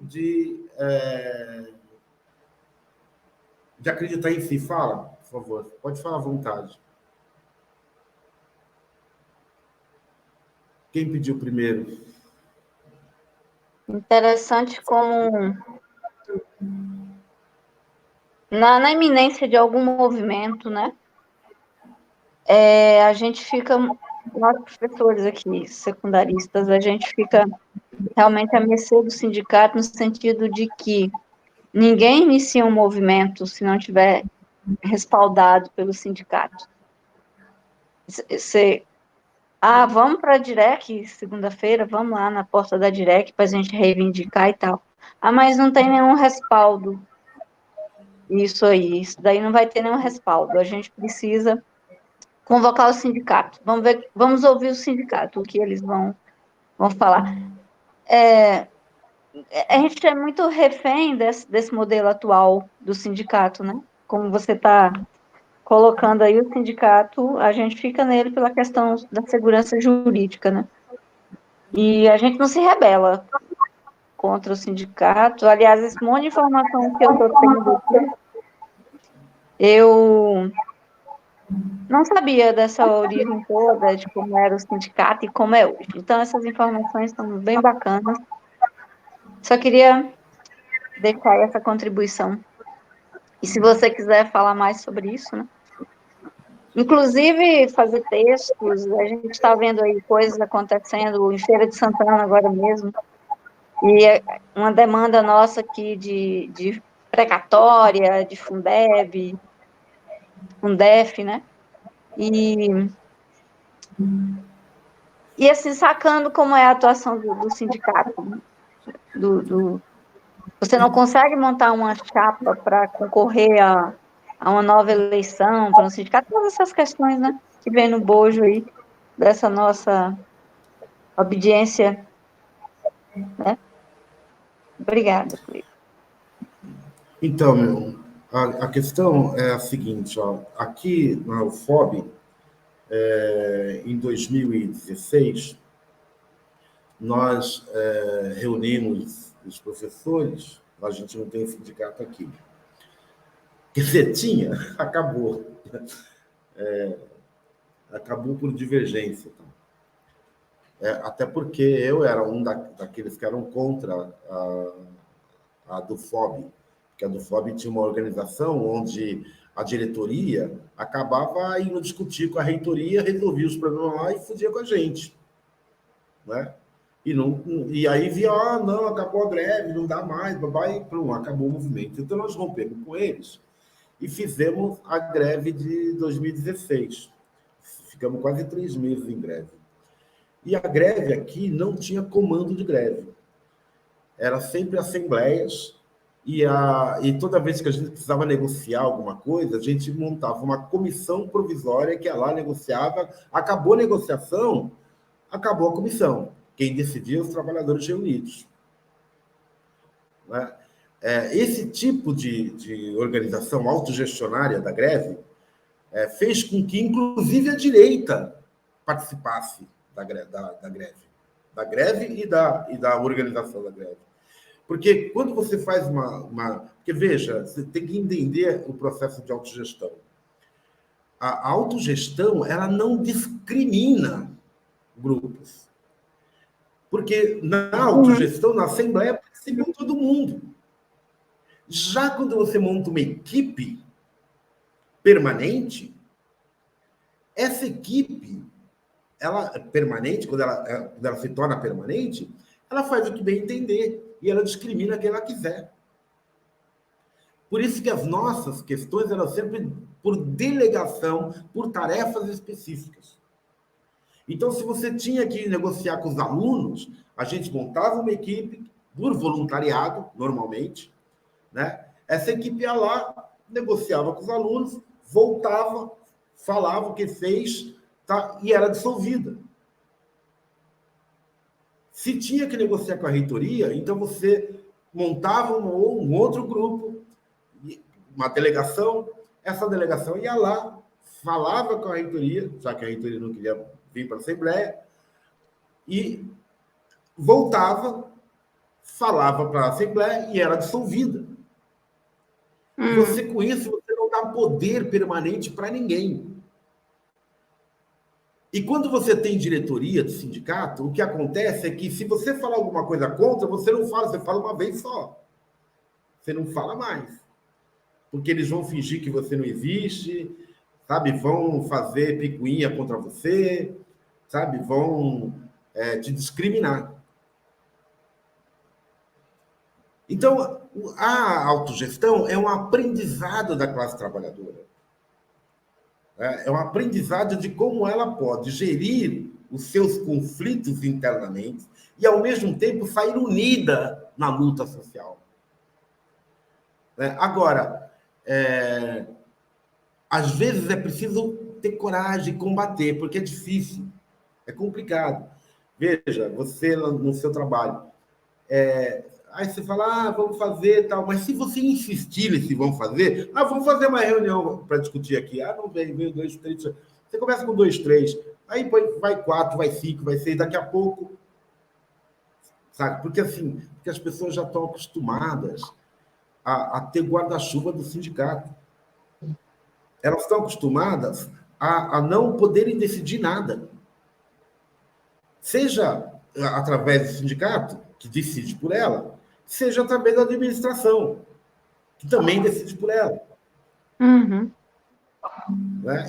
Speaker 1: acreditar em si. Fala, por favor. Pode falar à vontade. Quem pediu primeiro?
Speaker 3: Interessante como na iminência de algum movimento, né? A gente fica, nós professores aqui, secundaristas, a gente fica realmente à mercê do sindicato, no sentido de que ninguém inicia um movimento se não tiver respaldado pelo sindicato. Vamos para a Direc segunda-feira, vamos lá na porta da Direc para a gente reivindicar e tal. Mas não tem nenhum respaldo. Isso daí não vai ter nenhum respaldo. A gente precisa convocar o sindicato. Vamos ouvir o sindicato, o que eles vão falar. A gente é muito refém desse modelo atual do sindicato, né? Como você está colocando aí, o sindicato, a gente fica nele pela questão da segurança jurídica, né? E a gente não se rebela contra o sindicato. Aliás, esse monte de informação que eu estou tendo aqui, eu não sabia dessa origem toda, de como era o sindicato e como é hoje. Então, essas informações são bem bacanas. Só queria deixar essa contribuição. E se você quiser falar mais sobre isso, né? Inclusive, fazer textos, a gente está vendo aí coisas acontecendo em Feira de Santana agora mesmo, e é uma demanda nossa aqui de precatória, de Fundeb, Fundef, né? E assim, sacando como é a atuação do sindicato, né? Você não consegue montar uma chapa para concorrer a uma nova eleição para um sindicato, todas essas questões, né? Que vem no bojo aí dessa nossa obediência, né? Obrigada, Cleiton.
Speaker 1: Então, A questão é a seguinte, ó, aqui na UFOB, em 2016, nós reunimos os professores, a gente não tem sindicato aqui. Quer dizer, tinha, acabou. Acabou por divergência. Até porque eu era um daqueles que eram contra a do FOB, porque a do FOB tinha uma organização onde a diretoria acabava indo discutir com a reitoria, resolvia os problemas lá e fugia com a gente. Né? E aí via, não, acabou a greve, não dá mais, e pronto, acabou o movimento. Então nós rompemos com eles e fizemos a greve de 2016. Ficamos quase 3 meses em greve. E a greve aqui não tinha comando de greve. Era sempre assembleias, e toda vez que a gente precisava negociar alguma coisa, a gente montava uma comissão provisória que ia lá, negociava, acabou a negociação, acabou a comissão. Quem decidia os trabalhadores reunidos. Né? Esse tipo de organização autogestionária da greve fez com que, inclusive, a direita participasse da greve. Da greve e da organização da greve. Porque quando você faz Porque, veja, você tem que entender o processo de autogestão. A autogestão, ela não discrimina grupos. Porque na autogestão, na Assembleia, participa todo mundo. Já quando você monta uma equipe permanente, essa equipe, ela permanente, quando ela se torna permanente, ela faz o que bem entender e ela discrimina quem ela quiser. Por isso que as nossas questões eram sempre por delegação, por tarefas específicas. Então, se você tinha que negociar com os alunos, a gente montava uma equipe por voluntariado, normalmente, né? Essa equipe ia lá, negociava com os alunos, voltava, falava o que fez, tá? E era dissolvida. Se tinha que negociar com a reitoria, então você montava um outro grupo, uma delegação, essa delegação ia lá, falava com a reitoria, já que a reitoria não queria vir para a Assembleia, e voltava, falava para a Assembleia e era dissolvida. Você, com isso, você não dá poder permanente para ninguém. E quando você tem diretoria de sindicato, o que acontece é que, se você falar alguma coisa contra, você não fala, você fala uma vez só. Você não fala mais. Porque eles vão fingir que você não existe, sabe? Vão fazer picuinha contra você, sabe? Vão te discriminar. Então, a autogestão é um aprendizado da classe trabalhadora. É um aprendizado de como ela pode gerir os seus conflitos internamente e, ao mesmo tempo, sair unida na luta social. Agora, às vezes é preciso ter coragem, combater, porque é difícil, é complicado. Veja, você no seu trabalho, aí você fala, vamos fazer tal, mas se você insistir se vão fazer, vamos fazer uma reunião para discutir aqui. Não veio 2, 3. Você começa com 2, 3, aí vai 4, vai 5, vai 6, daqui a pouco, sabe? Porque as pessoas já estão acostumadas a ter guarda-chuva do sindicato. Elas estão acostumadas a não poderem decidir nada. Seja através do sindicato, que decide por ela, seja através da administração, que também decide por ela. Né?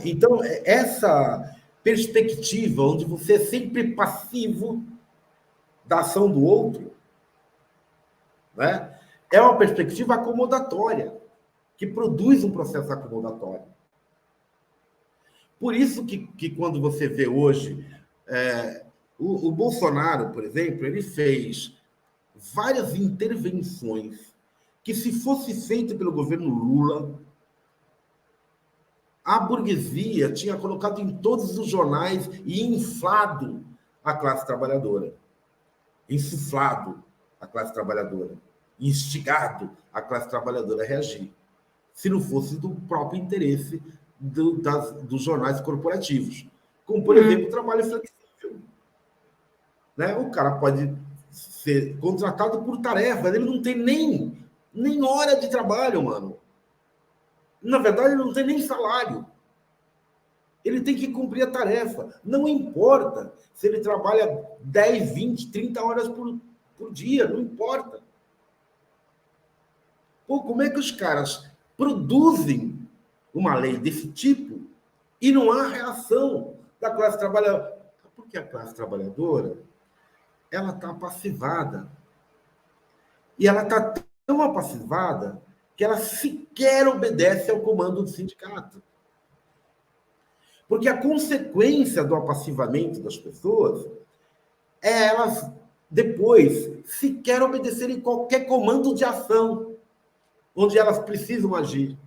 Speaker 1: Então, essa perspectiva, onde você é sempre passivo da ação do outro, né? É uma perspectiva acomodatória, que produz um processo acomodatório. Por isso que quando você vê hoje, o Bolsonaro, por exemplo, ele fez várias intervenções que, se fosse feito pelo governo Lula, a burguesia tinha colocado em todos os jornais e inflado a classe trabalhadora. Insuflado a classe trabalhadora. Instigado a classe trabalhadora a reagir. se não fosse do próprio interesse dos jornais corporativos. Como, por exemplo, o trabalho flexível. Né? O cara pode ser contratado por tarefa, ele não tem nem hora de trabalho, mano. Na verdade, ele não tem nem salário. Ele tem que cumprir a tarefa. Não importa se ele trabalha 10, 20, 30 horas por dia, não importa. Pô, como é que os caras produzem uma lei desse tipo e não há reação da classe trabalhadora? Porque a classe trabalhadora, ela está passivada. E ela está tão apassivada que ela sequer obedece ao comando do sindicato. Porque a consequência do apassivamento das pessoas é elas, depois, sequer obedecerem qualquer comando de ação onde elas precisam agir.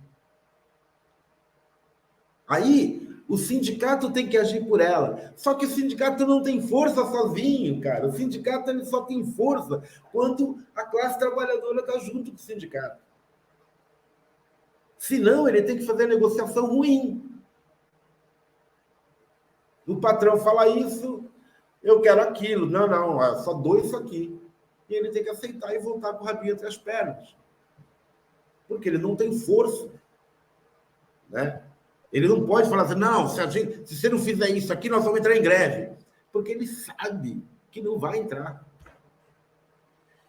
Speaker 1: Aí, o sindicato tem que agir por ela. Só que o sindicato não tem força sozinho, cara. O sindicato ele só tem força quando a classe trabalhadora está junto com o sindicato. Senão, ele tem que fazer negociação ruim. O patrão fala isso, eu quero aquilo. Não, eu só dou isso aqui. E ele tem que aceitar e voltar com o rabinho entre as pernas. Porque ele não tem força. Né? Ele não pode falar assim, não, se você não fizer isso aqui, nós vamos entrar em greve. Porque ele sabe que não vai entrar.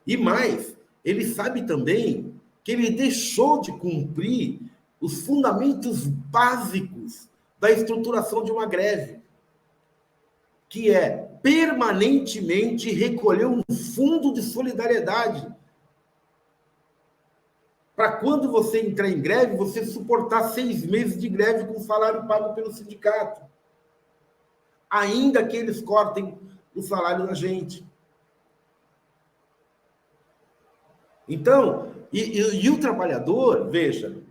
Speaker 1: E mais, ele sabe também que ele deixou de cumprir os fundamentos básicos da estruturação de uma greve, que é permanentemente recolher um fundo de solidariedade para quando você entrar em greve, você suportar 6 meses de greve com salário pago pelo sindicato. Ainda que eles cortem o salário da gente. Então, e o trabalhador, veja,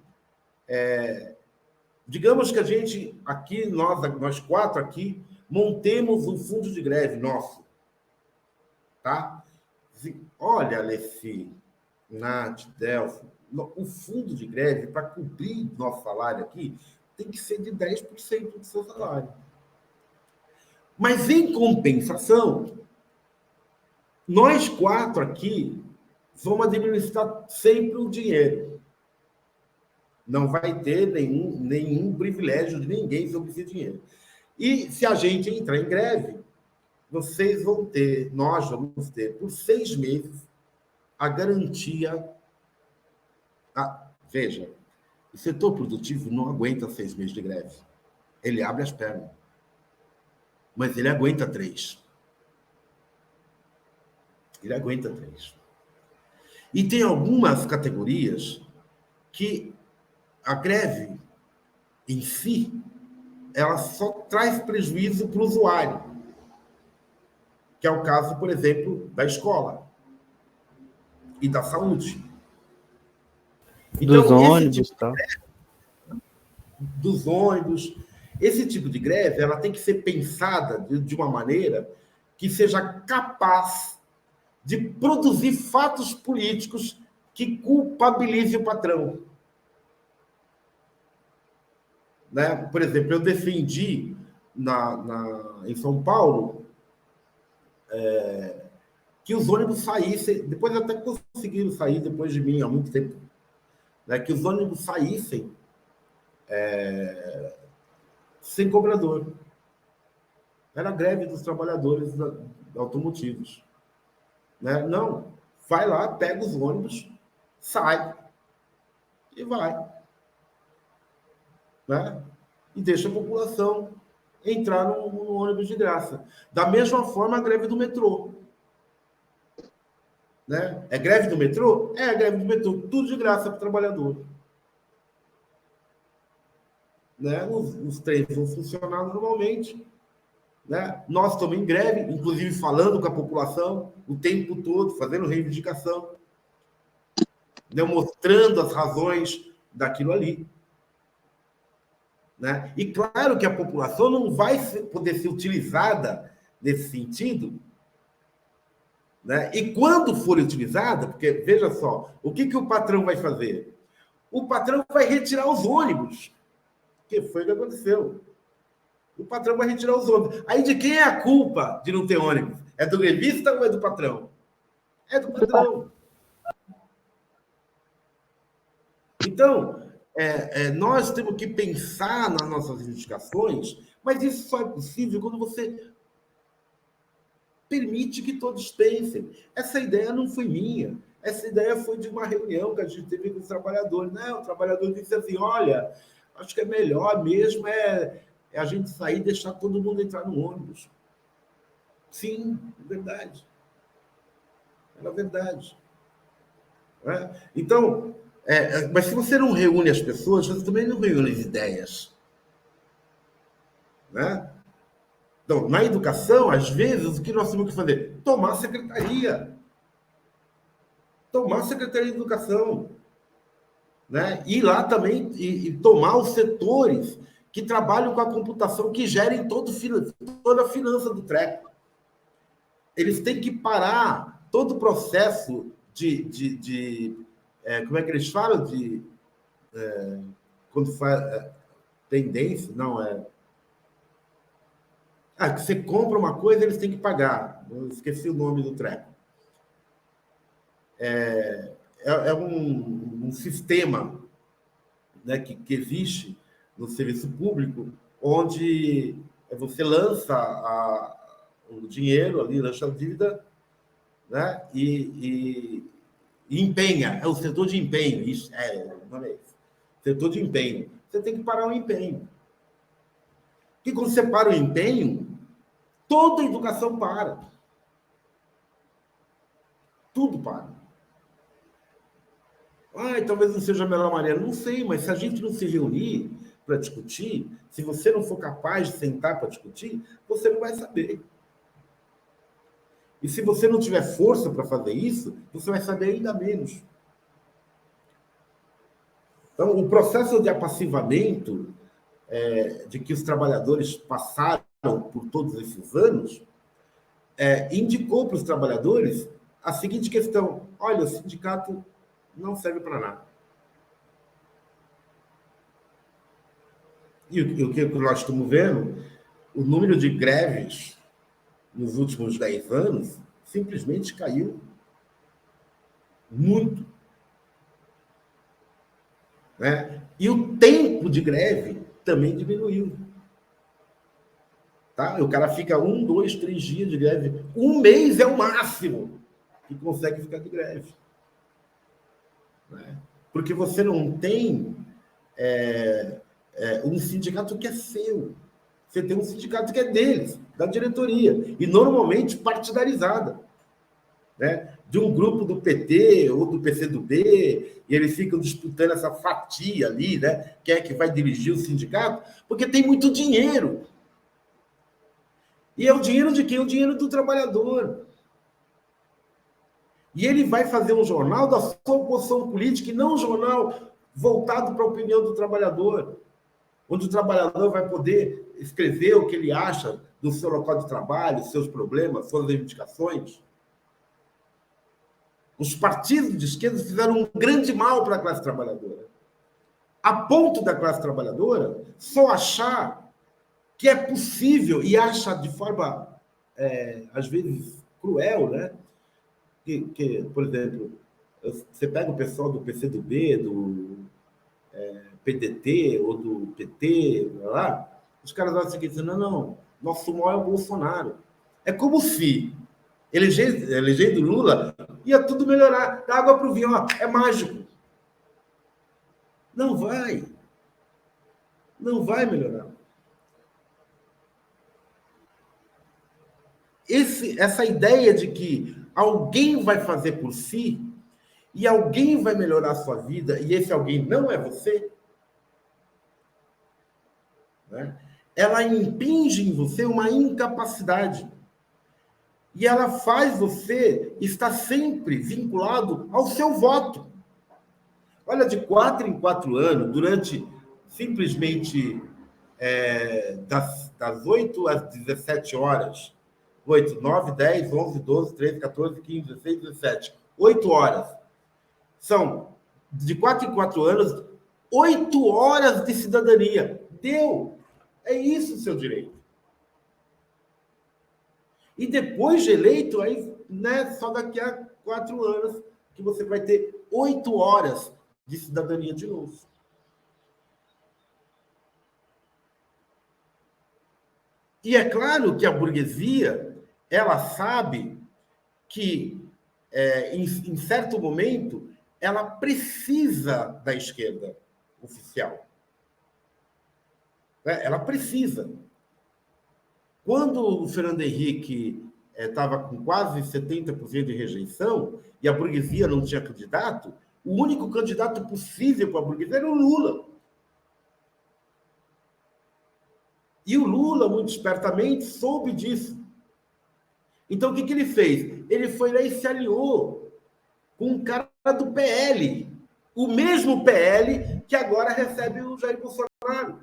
Speaker 1: digamos que a gente aqui, nós 4 aqui, montemos um fundo de greve nosso. Tá? Olha, Alessi, Nath, Delfo, o fundo de greve, para cumprir nosso salário aqui, tem que ser de 10% do seu salário. Mas, em compensação, nós 4 aqui vamos administrar sempre o dinheiro. Não vai ter nenhum privilégio de ninguém sobre esse dinheiro. E se a gente entrar em greve, vocês vão ter, nós vamos ter, por 6 meses, a garantia. Veja, o setor produtivo não aguenta 6 meses de greve. Ele abre as pernas. Mas ele aguenta 3. Ele aguenta 3. E tem algumas categorias que a greve em si, ela só traz prejuízo para o usuário. Que é o caso, por exemplo, da escola e da saúde. Então,
Speaker 2: dos ônibus, tá?
Speaker 1: Dos ônibus. Esse tipo de greve, ela tem que ser pensada de uma maneira que seja capaz de produzir fatos políticos que culpabilizem o patrão. Né? Por exemplo, eu defendi em São Paulo que os ônibus saíssem, depois até conseguiram sair depois de mim há muito tempo, né? Que os ônibus saíssem sem cobrador. Era a greve dos trabalhadores automotivos. Né? Não, vai lá, pega os ônibus, sai e vai. Né? E deixa a população entrar no ônibus de graça. Da mesma forma, a greve do metrô. Né? É greve do metrô? É a greve do metrô. Tudo de graça para o trabalhador. Né? Os trens vão funcionar normalmente. Né? Nós estamos em greve, inclusive falando com a população o tempo todo, fazendo reivindicação, né? Mostrando as razões daquilo ali. Né? E claro que a população não vai poder ser utilizada nesse sentido. Né? E quando for utilizada, porque veja só, o que o patrão vai fazer? o patrão vai retirar os ônibus, que foi o que aconteceu. O patrão vai retirar os ônibus. Aí de quem é a culpa de não ter ônibus? É do grevista ou é do patrão? É do patrão. Então, nós temos que pensar nas nossas reivindicações, mas isso só é possível quando você permite que todos pensem. Essa ideia não foi minha. Essa ideia foi de uma reunião que a gente teve com os trabalhadores. O trabalhador disse assim, olha, acho que é melhor mesmo a gente sair e deixar todo mundo entrar no ônibus. Sim, é verdade. Era verdade. Então, mas se você não reúne as pessoas, você também não reúne as ideias. Né? Então, na educação, às vezes, o que nós temos que fazer? Tomar secretaria. Tomar secretaria de educação. Né? Ir lá também e tomar os setores que trabalham com a computação, que gerem toda a finança do treco. Eles têm que parar todo o processo como é que eles falam? Quando faz tendência, não é... que você compra uma coisa, eles têm que pagar. Eu esqueci o nome do treco. É um sistema, né, que existe no serviço público, onde você lança o dinheiro ali, lança a dívida, né, e empenha. É o setor de empenho. Isso, o nome é esse. Setor de empenho. Você tem que parar o empenho. Porque quando você para o empenho, toda a educação para. Tudo para. Talvez não seja a melhor maneira. Não sei, mas se a gente não se reunir para discutir, se você não for capaz de sentar para discutir, você não vai saber. E se você não tiver força para fazer isso, você vai saber ainda menos. Então, o processo de apassivamento de que os trabalhadores passaram por todos esses anos indicou para os trabalhadores a seguinte questão: olha, o sindicato não serve para nada. E o que nós estamos vendo, o número de greves nos últimos 10 anos simplesmente caiu muito. Né? E o tempo de greve também diminuiu. Tá? O cara fica 1, 2, 3 dias de greve. 1 mês é o máximo que consegue ficar de greve. Né? Porque você não tem um sindicato que é seu. Você tem um sindicato que é deles, da diretoria, e normalmente partidarizada. Né? De um grupo do PT ou do PCdoB, e eles ficam disputando essa fatia ali, né? Quem é que vai dirigir o sindicato? Porque tem muito dinheiro. E é o dinheiro de quem? O dinheiro do trabalhador. E ele vai fazer um jornal da sua oposição política e não um jornal voltado para a opinião do trabalhador, onde o trabalhador vai poder escrever o que ele acha do seu local de trabalho, seus problemas, suas reivindicações. Os partidos de esquerda fizeram um grande mal para a classe trabalhadora, a ponto da classe trabalhadora só achar que é possível, e acha de forma, às vezes, cruel, né? Que, por exemplo, você pega o pessoal do PCdoB, do PDT ou do PT, lá, os caras vão seguir dizendo, não, nosso mal é o Bolsonaro. É como se, elegendo Lula, ia tudo melhorar, dá água para o vinho, é mágico. Não vai. Não vai melhorar. Essa ideia de que alguém vai fazer por si e alguém vai melhorar a sua vida e esse alguém não é você, né? Ela impinge em você uma incapacidade e ela faz você estar sempre vinculado ao seu voto. Olha, de 4 em 4 anos, durante simplesmente das 8 às 17 horas, 8, 9, 10, 11, 12, 13, 14, 15, 16, 17. 8 horas. São de 4 em 4 anos, 8 horas de cidadania. Deu. É isso o seu direito. E depois de eleito, aí, né, só daqui a 4 anos que você vai ter 8 horas de cidadania de novo. E é claro que a burguesia, ela sabe que, em certo momento, ela precisa da esquerda oficial. Né? Ela precisa. Quando o Fernando Henrique estava com quase 70% de rejeição e a burguesia não tinha candidato, o único candidato possível para a burguesia era o Lula. E o Lula, muito espertamente, soube disso. Então, o que ele fez? Ele foi lá e se aliou com um cara do PL. O mesmo PL que agora recebe o Jair Bolsonaro.